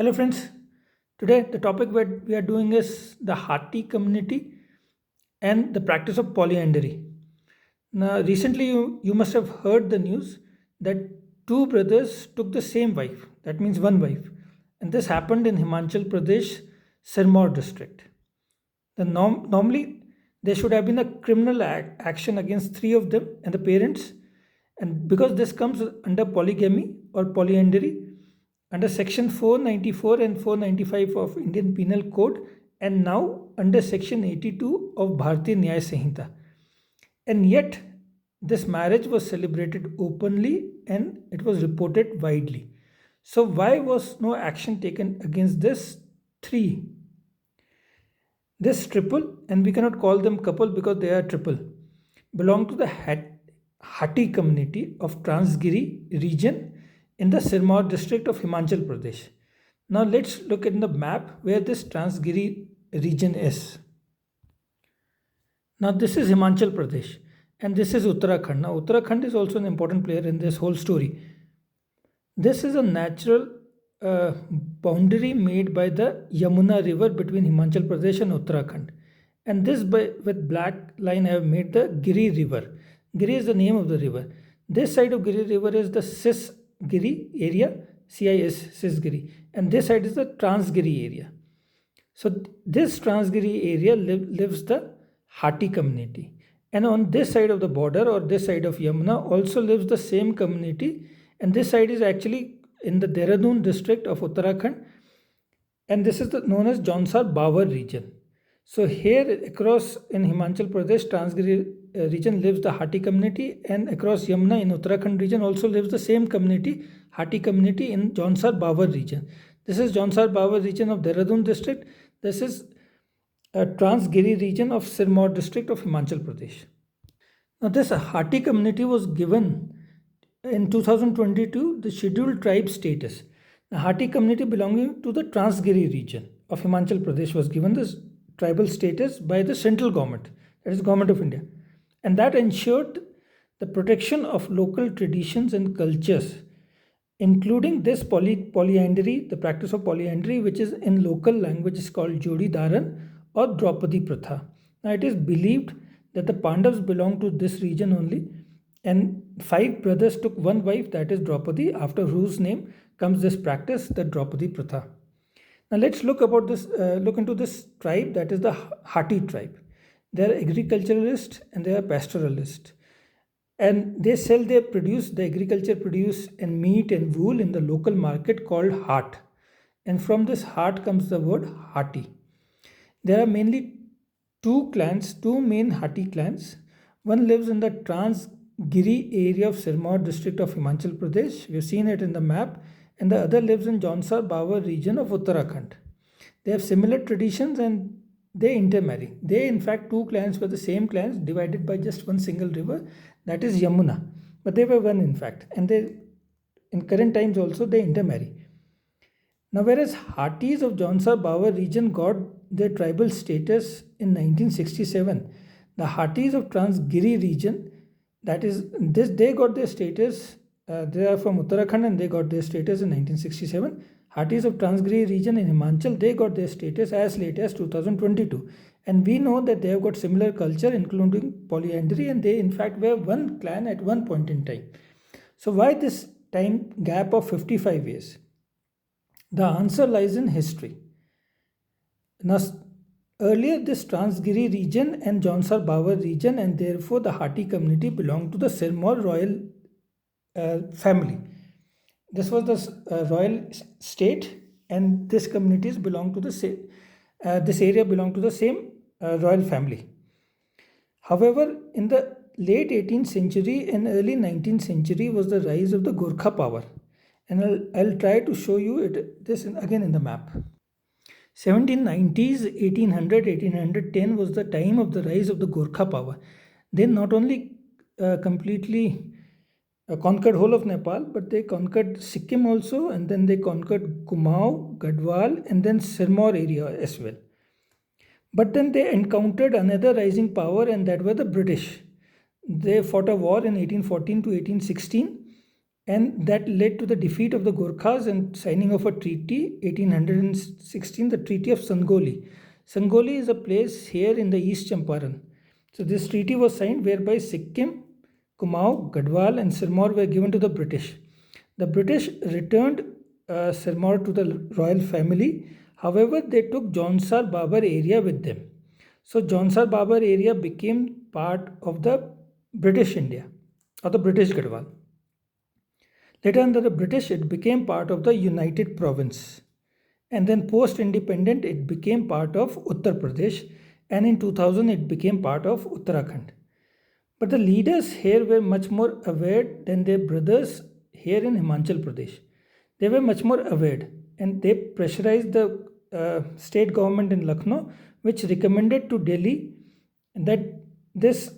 Hello, friends. Today, the topic we are doing is the Hatti community and the practice of polyandry. Now, recently, you must have heard the news that two brothers took the same wife, that means one wife, and this happened in Himachal Pradesh, Sirmaur district. Normally, there should have been a criminal action against three of them and the parents, and because this comes under polygamy or polyandry, under section 494 and 495 of Indian Penal Code, and now under section 82 of Bharatiya Nyaya Sanhita. And yet, this marriage was celebrated openly and it was reported widely. So, why was no action taken against this three? This triple, and we cannot call them couple because they are triple, belong to the Hatti community of Transgiri region in the Sirmaur district of Himachal Pradesh. Now let's look at the map where this Transgiri region is. Now this is Himachal Pradesh and this is Uttarakhand. Now Uttarakhand is also an important player in this whole story. This is a natural boundary made by the Yamuna river between Himachal Pradesh and Uttarakhand. And this with black line I have made the Giri river. Giri is the name of the river. This side of Giri river is the Cis Giri area, CIS, Cis Giri. And this side is the Transgiri area. So this Transgiri area lives the Hatti community. And on this side of the border or this side of Yamuna also lives the same community. And this side is actually in the Dehradun district of Uttarakhand. And this is known as Jaunsar Bawar region. So here across in Himachal Pradesh, Transgiri region lives the Hatti community, and across Yamuna in Uttarakhand region also lives the same community, Hatti community in Jaunsar Bawar region. This is Jaunsar Bawar region of Dehradun district. This is a Transgiri region of Sirmaur district of Himachal Pradesh. Now this Hatti community was given in 2022 the scheduled tribe status. The Hatti community belonging to the Transgiri region of Himachal Pradesh was given this tribal status by the central government, that is government of India, and that ensured the protection of local traditions and cultures, including this polyandry, the practice of polyandry, which is in local language is called Jodi Dharan or Draupadi Pratha. Now it is believed that the Pandavas belong to this region only, and five brothers took one wife, that is Draupadi, after whose name comes this practice, the Draupadi Pratha. Now let's look into this tribe, that is the Hatti tribe. They are agriculturalists and they are pastoralists, and they sell their produce, the agriculture produce and meat and wool in the local market called Haat, and from this Haat comes the word Hatti. There are mainly two main Hatti clans. One lives in the Transgiri area of Sirmaur district of Himachal Pradesh. We've seen it in the map. And the other lives in Jaunsar Bawar region of Uttarakhand. They have similar traditions and they intermarry. They, in fact, two clans were the same clans divided by just one single river, that is Yamuna. But they were one, in fact. And they, in current times also, they intermarry. Now, whereas Hattis of Jaunsar Bawar region got their tribal status in 1967, the Hattis of Transgiri region, that is, they got their status. They are from Uttarakhand and they got their status in 1967. Hattis of Transgiri region in Himachal, they got their status as late as 2022. And we know that they have got similar culture, including polyandry, and they in fact were one clan at one point in time. So why this time gap of 55 years? The answer lies in history. Now, earlier this Transgiri region and Jaunsar Bawar region, and therefore the Hatti community, belonged to the Sirmaur royal family. This was the royal state, and this communities belong to this area belonged to the same royal family. However, in the late 18th century and early 19th century was the rise of the Gorkha power, and I'll try to show you again in the map. 1790s, 1800, 1810 was the time of the rise of the Gorkha power. They not only completely conquered whole of Nepal, but they conquered Sikkim also, and then they conquered Kumaon, Gadwal, and then Sirmaur area as well. But then they encountered another rising power, and that were the British. They fought a war in 1814 to 1816, and that led to the defeat of the Gorkhas and signing of a treaty 1816, the Treaty of Sangoli. Sangoli is a place here in the East Champaran. So this treaty was signed whereby Sikkim, Kumaon, Gadwal and Sirmaur were given to the British. The British returned Sirmaur to the royal family. However, they took Jaunsar Babar area with them. So Jaunsar Babar area became part of the British India or the British Gadwal. Later under the British, it became part of the United Province. And then post independent, it became part of Uttar Pradesh. And in 2000, it became part of Uttarakhand. But the leaders here were much more aware than their brothers here in Himachal Pradesh. They were much more aware and they pressurized the state government in Lucknow, which recommended to Delhi that this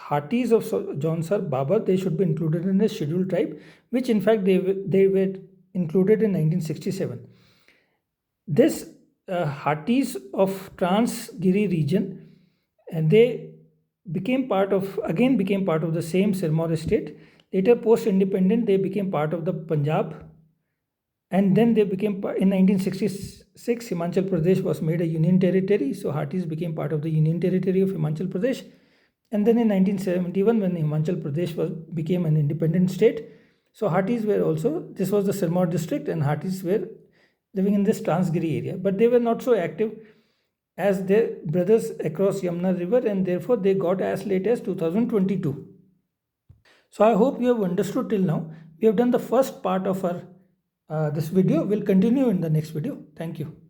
Hattis of Jaunsar Babar they should be included in the scheduled tribe, which in fact they were included in 1967. This Hattis of Transgiri region, and they became part of the same Sirmaur state. Later, post independent, they became part of the Punjab, and then they became in 1966. Himachal Pradesh was made a union territory, so Hattis became part of the union territory of Himachal Pradesh. And then in 1971, when Himachal Pradesh became an independent state, so Hattis were also, this was the Sirmaur district, and Hattis were living in this Transgiri area, but they were not so active as their brothers across Yamuna river, and therefore they got as late as 2022. So I hope you have understood till now. We have done the first part of our this video. We'll continue in the next video. Thank you.